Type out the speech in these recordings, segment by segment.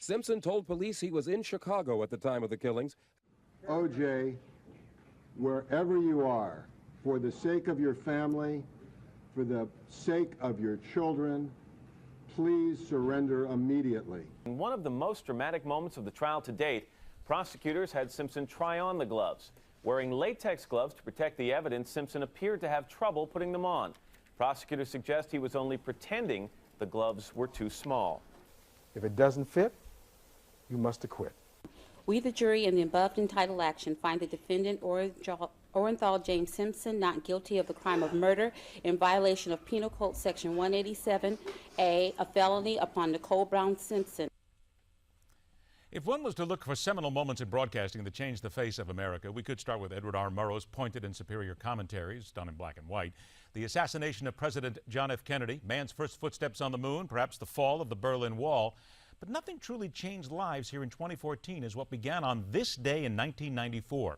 Simpson told police he was in Chicago at the time of the killings. OJ, wherever you are, for the sake of your family, for the sake of your children, please surrender immediately. In one of the most dramatic moments of the trial to date, prosecutors had Simpson try on the gloves. Wearing latex gloves to protect the evidence, Simpson appeared to have trouble putting them on. Prosecutors suggest he was only pretending the gloves were too small. If it doesn't fit, you must acquit. We, the jury, in the above entitled action, find the defendant Orenthal James Simpson not guilty of the crime of murder in violation of Penal Code Section 187A, a felony upon Nicole Brown Simpson. If one was to look for seminal moments in broadcasting that changed the face of America, we could start with Edward R. Murrow's pointed and superior commentaries, done in black and white, the assassination of President John F. Kennedy, man's first footsteps on the moon, perhaps the fall of the Berlin Wall. But nothing truly changed lives here in 2014 as what began on this day in 1994.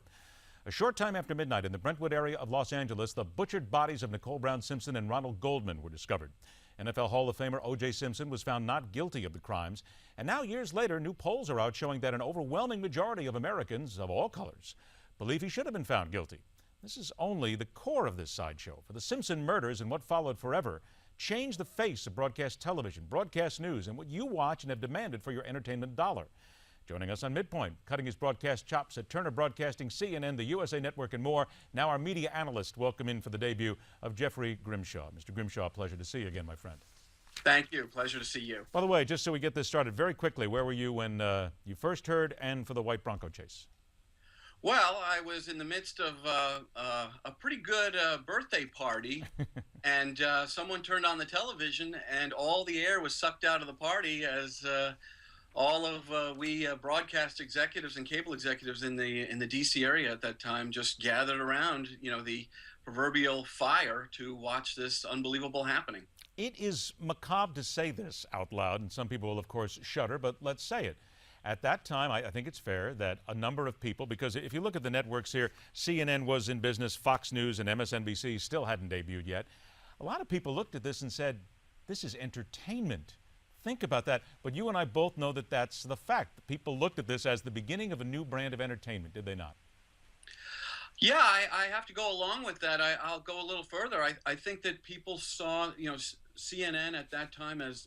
A short time after midnight in the Brentwood area of Los Angeles, the butchered bodies of Nicole Brown Simpson and Ronald Goldman were discovered. NFL Hall of Famer O.J. Simpson was found not guilty of the crimes. And now, years later, new polls are out showing that an overwhelming majority of Americans of all colors believe he should have been found guilty. This is only the core of this sideshow. For the Simpson murders and what followed forever changed the face of broadcast television, broadcast news, and what you watch and have demanded for your entertainment dollar. Joining us on Midpoint, cutting his broadcast chops at Turner Broadcasting, CNN, the USA Network, and more, now our media analyst. Welcome in for the debut of Jeffrey Grimshaw. Mr. Grimshaw, pleasure to see you again, my friend. Thank you. Pleasure to see you. By the way, just so we get this started very quickly, where were you when you first heard and for the white Bronco chase? Well, I was in the midst of a pretty good birthday party, and someone turned on the television, and all the air was sucked out of the party as all of we broadcast executives and cable executives in the D.C. area at that time just gathered around, the proverbial fire to watch this unbelievable happening. It is macabre to say this out loud, and some people will, of course, shudder, but let's say it. At that time, I think it's fair that a number of people, because if you look at the networks here, CNN was in business, Fox News and MSNBC still hadn't debuted yet. A lot of people looked at this and said, this is entertainment. Think about that. But you and I both know that that's the fact. People looked at this as the beginning of a new brand of entertainment, did they not? Yeah, I have to go along with that. I'll go a little further. I think that people saw, CNN at that time as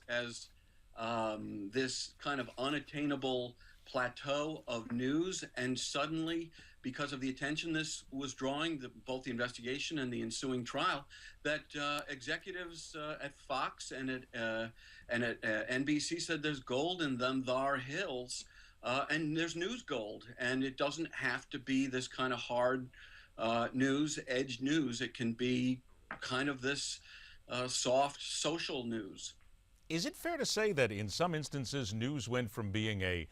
this kind of unattainable plateau of news, and suddenly, because of the attention this was drawing, both the investigation and the ensuing trial, that executives at Fox and at NBC said there's gold in them thar hills, and there's news gold, and it doesn't have to be this kind of hard news, edge news. It can be kind of this soft social news. Is it fair to say that in some instances news went from being a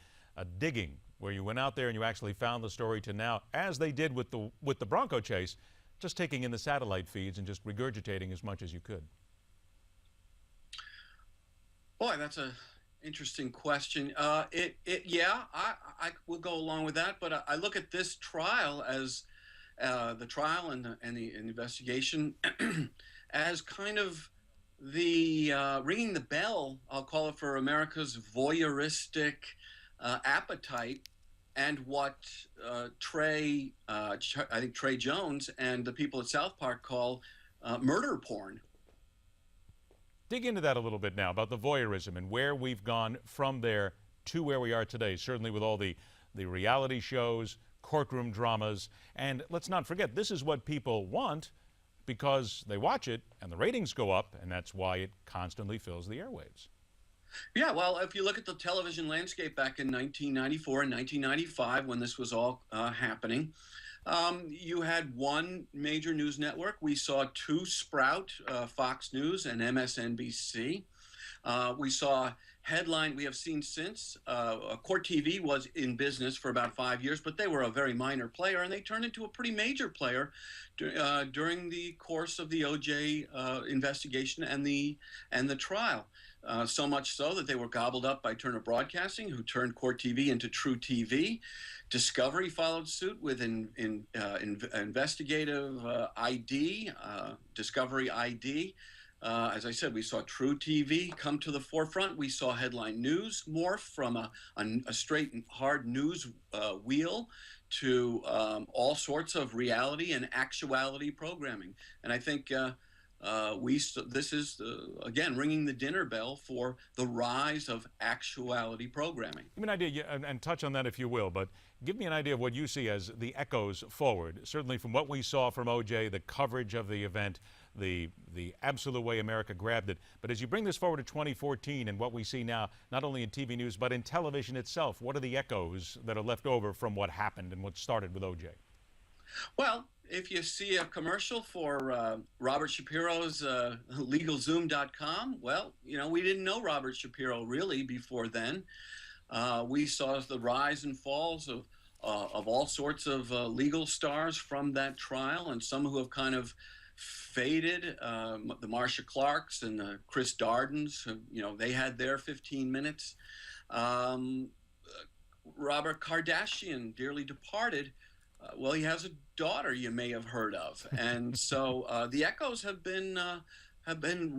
digging, where you went out there and you actually found the story, to now, as they did with the Bronco chase, just taking in the satellite feeds and just regurgitating as much as you could? Boy, that's an interesting question. Yeah, I will go along with that, but I look at this trial as the trial and the investigation as kind of the ringing the bell, I'll call it, for America's voyeuristic appetite, and what I think Trey Jones and the people at South Park call murder porn. Dig into that a little bit now, about the voyeurism and where we've gone from there to where we are today, certainly with all the reality shows, courtroom dramas, and let's not forget, this is what people want because they watch it and the ratings go up, and that's why it constantly fills the airwaves. Yeah, well, if you look at the television landscape back in 1994 and 1995, when this was all happening, you had one major news network. We saw two sprout, Fox News and MSNBC. We saw headline, we have seen since, Court TV was in business for about 5 years, but they were a very minor player, and they turned into a pretty major player during the course of the OJ investigation and the trial. So much so that they were gobbled up by Turner Broadcasting, who turned Court TV into True TV. Discovery followed suit with investigative ID, Discovery ID. As I said, we saw True TV come to the forefront. We saw headline news morph from a straight and hard news wheel to all sorts of reality and actuality programming. And I think this is, again, ringing the dinner bell for the rise of actuality programming. Give me an idea, and touch on that if you will, but give me an idea of what you see as the echoes forward, certainly from what we saw from O.J., the coverage of the event, the absolute way America grabbed it. But as you bring this forward to 2014 and what we see now, not only in TV news, but in television itself, what are the echoes that are left over from what happened and what started with O.J.? Well, if you see a commercial for Robert Shapiro's LegalZoom.com, well, we didn't know Robert Shapiro really before then. We saw the rise and falls of all sorts of legal stars from that trial, and some who have kind of faded. The Marcia Clarks and the Chris Dardens, they had their 15 minutes. Robert Kardashian, dearly departed. Well, he has a daughter you may have heard of, and so the echoes have been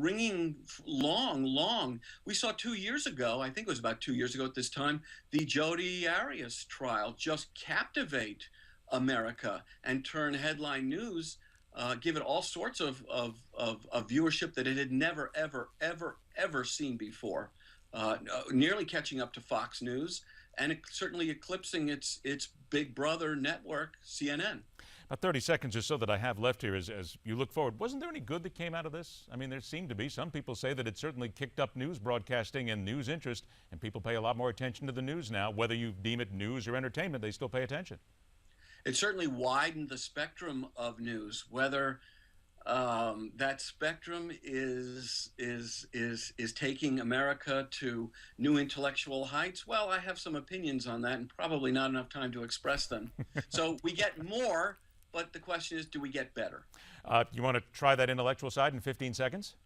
ringing long. We saw 2 years ago, I think it was about 2 years ago at this time, the Jodi Arias trial just captivate America and turn headline news, give it all sorts of viewership that it had never, ever seen before, nearly catching up to Fox News, and certainly eclipsing its big brother network, CNN. About 30 seconds or so that I have left here as you look forward. Wasn't there any good that came out of this? I mean, there seemed to be. Some people say that it certainly kicked up news broadcasting and news interest, and people pay a lot more attention to the news now. Whether you deem it news or entertainment, they still pay attention. It certainly widened the spectrum of news. Whether that spectrum is taking America to new intellectual heights, well, I have some opinions on that and probably not enough time to express them. So we get more, but the question is, do we get better? You want to try that intellectual side in 15 seconds?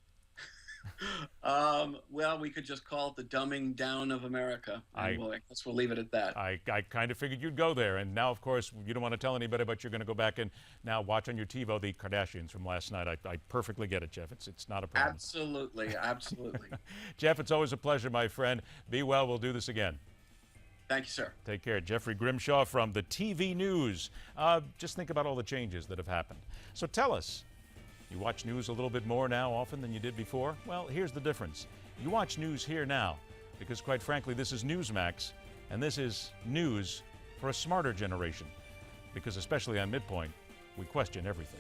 Well, we could just call it the dumbing down of America. I guess we'll leave it at that. I kind of figured you'd go there. And now, of course, you don't want to tell anybody, but you're going to go back and now watch on your TiVo the Kardashians from last night. I perfectly get it, Jeff. It's not a problem. Absolutely. Jeff, it's always a pleasure, my friend. Be well. We'll do this again. Thank you, sir. Take care. Jeffrey Grimshaw from the TV News. Just think about all the changes that have happened. So tell us, you watch news a little bit more now often than you did before? Well, here's the difference. You watch news here now because, quite frankly, this is Newsmax, and this is news for a smarter generation. Because especially on Midpoint, we question everything.